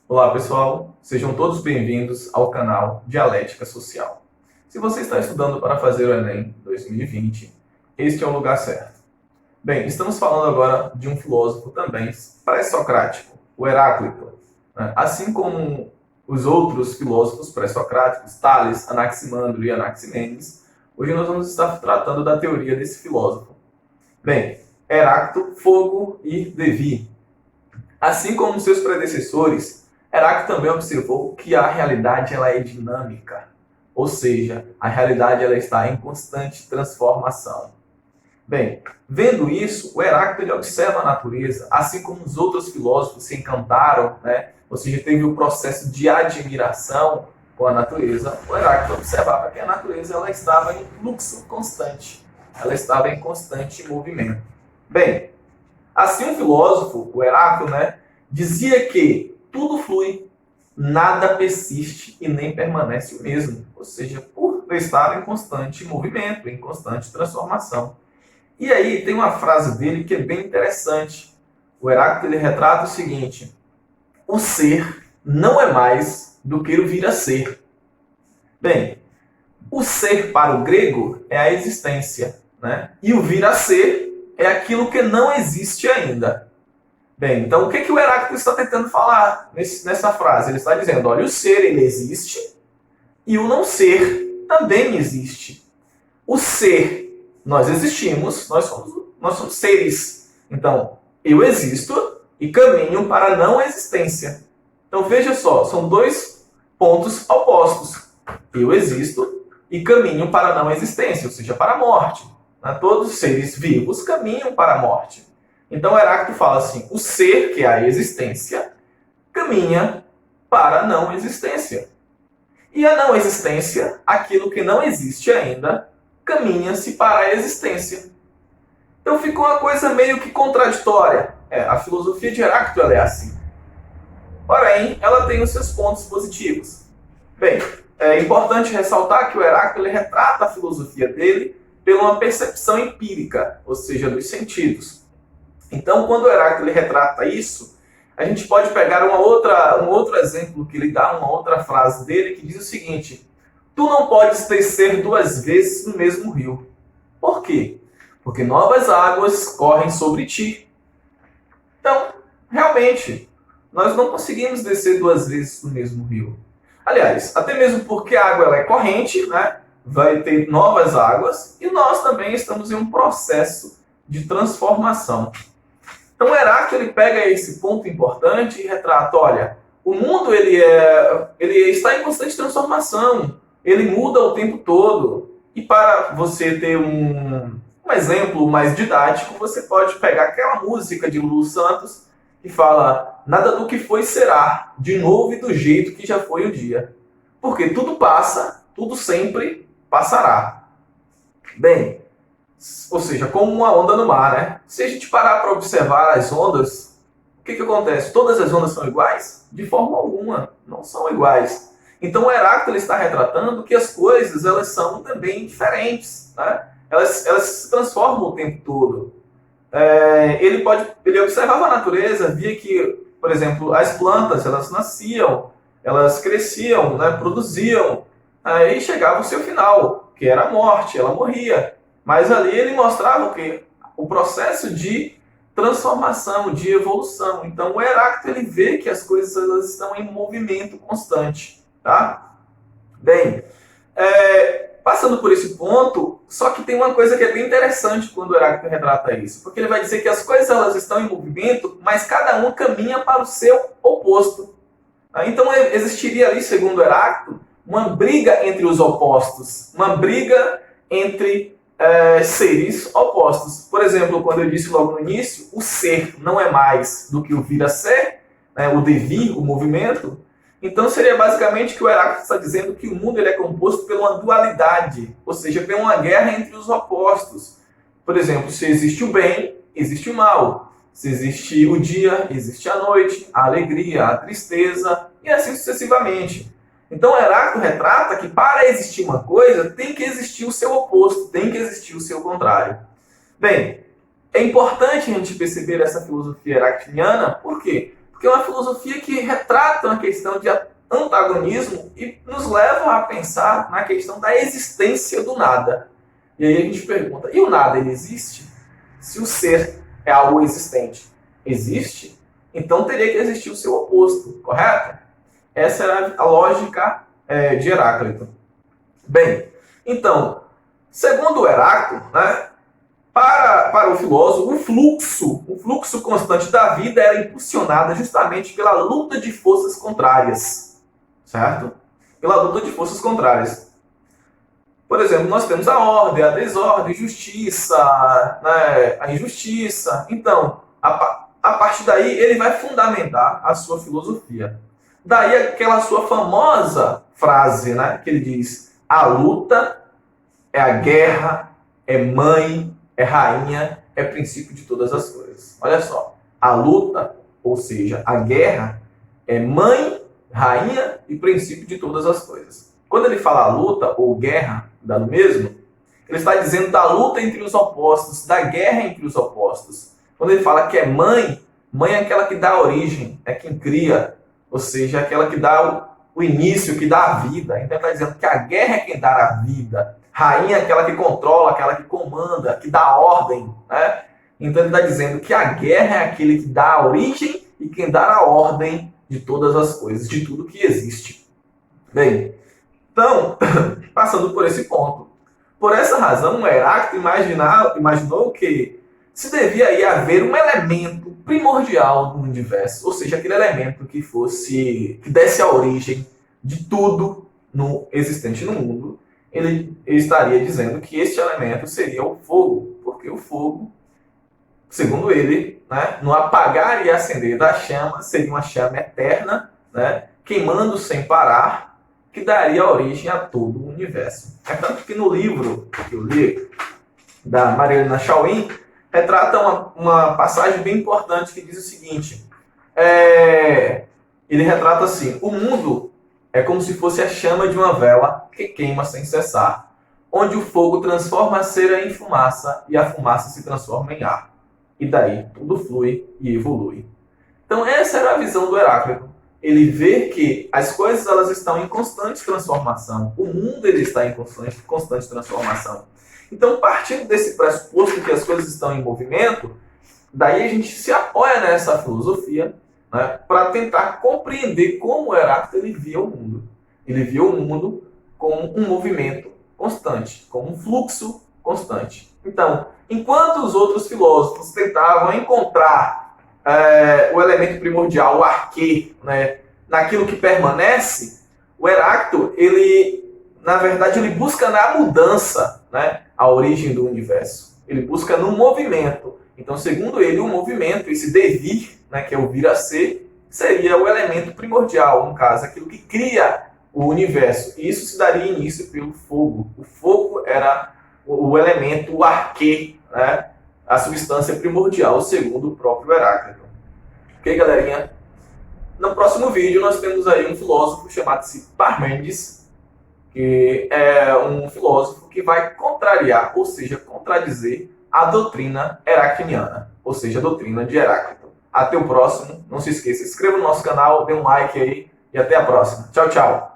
Olá pessoal, sejam todos bem-vindos ao canal Dialética Social. Se você está estudando para fazer o Enem 2020, este é o lugar certo. Bem, estamos falando agora de um filósofo também pré-socrático, o Heráclito. Assim como os outros filósofos pré-socráticos, Tales, Anaximandro e Anaximenes, hoje nós vamos estar tratando da teoria desse filósofo. Bem, Heráclito, Fogo e Devi. Assim como seus predecessores, Heráclito também observou que a realidade ela é dinâmica, ou seja, a realidade ela está em constante transformação. Bem, vendo isso, o Heráclito ele observa a natureza, assim como os outros filósofos se encantaram, ou seja, teve o processo de admiração com a natureza. O Heráclito observava que a natureza ela estava em fluxo constante, ela estava em constante movimento. Bem, assim um filósofo, o Heráclito, dizia que tudo flui, nada persiste e nem permanece o mesmo. Ou seja, por estar em constante movimento, em constante transformação. E aí tem uma frase dele que é bem interessante. O Heráclito ele retrata o seguinte: o ser não é mais do que o vir a ser. Bem, o ser para o grego é a existência, e o vir a ser é aquilo que não existe ainda. Bem, então o que o Heráclito está tentando falar nessa frase? Ele está dizendo, olha, o ser ele existe e o não ser também existe. O ser, nós existimos, nós somos seres. Então, eu existo e caminho para a não existência. Então veja só, são dois pontos opostos. Eu existo e caminho para a não existência, ou seja, para a morte. Todos os seres vivos caminham para a morte. Então Heráclito fala assim, o ser, que é a existência, caminha para a não existência. E a não existência, aquilo que não existe ainda, caminha-se para a existência. Então ficou uma coisa meio que contraditória. A filosofia de Heráclito ela é assim. Porém, ela tem os seus pontos positivos. Bem, é importante ressaltar que o Heráclito ele retrata a filosofia dele pela uma percepção empírica, ou seja, dos sentidos. Então, quando o Heráclito ele retrata isso, a gente pode pegar um outro exemplo que ele dá, uma outra frase dele, que diz o seguinte: tu não podes descer duas vezes no mesmo rio. Por quê? Porque novas águas correm sobre ti. Então, realmente, nós não conseguimos descer duas vezes no mesmo rio. Aliás, até mesmo porque a água ela é corrente, vai ter novas águas, e nós também estamos em um processo de transformação. Então, o Heráclito ele pega esse ponto importante e retrata, olha, o mundo ele está em constante transformação, ele muda o tempo todo. E para você ter um exemplo mais didático, você pode pegar aquela música de Lulu Santos que fala, nada do que foi será, de novo e do jeito que já foi o dia. Porque tudo passa, tudo sempre passará. Bem, ou seja, como uma onda no mar, Se a gente parar para observar as ondas, o que acontece? Todas as ondas são iguais? De forma alguma, não são iguais. Então o Heráclito ele está retratando que as coisas elas são também diferentes, Elas se transformam o tempo todo. Ele observava a natureza, via que, por exemplo, as plantas elas nasciam, elas cresciam, produziam, aí chegava o seu final, que era a morte, ela morria. Mas ali ele mostrava o quê? O processo de transformação, de evolução. Então o Heráclito ele vê que as coisas elas estão em movimento constante. Tá? Bem, passando por esse ponto, só que tem uma coisa que é bem interessante quando o Heráclito retrata isso. Porque ele vai dizer que as coisas elas estão em movimento, mas cada um caminha para o seu oposto. Então existiria ali, segundo Heráclito, uma briga entre os opostos. Uma briga entre seres opostos. Por exemplo, quando eu disse logo no início, o ser não é mais do que o vir a ser, o devir, o movimento. Então seria basicamente que o Heráclito está dizendo que o mundo ele é composto por uma dualidade, ou seja, por uma guerra entre os opostos. Por exemplo, se existe o bem, existe o mal. Se existe o dia, existe a noite, a alegria, a tristeza, e assim sucessivamente. Então, Heráclito retrata que para existir uma coisa, tem que existir o seu oposto, tem que existir o seu contrário. Bem, é importante a gente perceber essa filosofia heraclitiana, por quê? Porque é uma filosofia que retrata uma questão de antagonismo e nos leva a pensar na questão da existência do nada. E aí a gente pergunta, e o nada, ele existe? Se o ser é algo existente, existe? Então teria que existir o seu oposto, correto? Essa era a lógica de Heráclito. Bem, então, segundo Heráclito, né, para o filósofo, o fluxo constante da vida era impulsionado justamente pela luta de forças contrárias, certo? Pela luta de forças contrárias. Por exemplo, nós temos a ordem, a desordem, justiça, né, a injustiça. Então, a partir daí, ele vai fundamentar a sua filosofia. Daí aquela sua famosa frase, né, que ele diz: a luta é a guerra, é mãe, é rainha, é princípio de todas as coisas. Olha só, a luta, ou seja, a guerra, é mãe, rainha e princípio de todas as coisas. Quando ele fala luta ou guerra, dá no mesmo, ele está dizendo da luta entre os opostos, da guerra entre os opostos. Quando ele fala que é mãe, mãe é aquela que dá a origem, é quem cria, ou seja, aquela que dá o início, que dá a vida. Então ele está dizendo que a guerra é quem dá a vida. Rainha é aquela que controla, aquela que comanda, que dá ordem, né? Então ele está dizendo que a guerra é aquele que dá a origem e quem dá a ordem de todas as coisas, de tudo que existe. Bem, então, passando por esse ponto, por essa razão, Heráclito imaginou que se devia aí haver um elemento primordial no universo, ou seja, aquele elemento que desse a origem de tudo existente no mundo. Ele estaria dizendo que este elemento seria o fogo, porque o fogo, segundo ele, né, no apagar e acender da chama, seria uma chama eterna, né, queimando sem parar, que daria origem a todo o universo. É tanto que no livro que eu li, da Marilena Chauin, retrata uma passagem bem importante que diz o seguinte, ele retrata assim: o mundo é como se fosse a chama de uma vela que queima sem cessar, onde o fogo transforma a cera em fumaça e a fumaça se transforma em ar. E daí tudo flui e evolui. Então essa era a visão do Heráclito. Ele vê que as coisas elas estão em constante transformação. O mundo ele está em constante transformação. Então, partindo desse pressuposto que as coisas estão em movimento, daí a gente se apoia nessa filosofia, né, para tentar compreender como Heráclito ele via o mundo. Ele via o mundo como um movimento constante, como um fluxo constante. Então, enquanto os outros filósofos tentavam encontrar o elemento primordial, o arquê, né, naquilo que permanece, o Heráclito, na verdade, ele busca na mudança, né, a origem do universo. Ele busca no movimento. Então, segundo ele, o movimento, esse devir, né, que é o vir a ser, seria o elemento primordial, no caso, aquilo que cria o universo. E isso se daria início pelo fogo. O fogo era o elemento, o arquê, né, a substância primordial, segundo o próprio Heráclito. Ok, galerinha? No próximo vídeo, nós temos aí um filósofo chamado-se Parmênides, que é um filósofo que vai contrariar, ou seja, contradizer a doutrina heracliniana, ou seja, a doutrina de Heráclito. Até o próximo. Não se esqueça, se inscreva no nosso canal, dê um like aí e até a próxima. Tchau, tchau.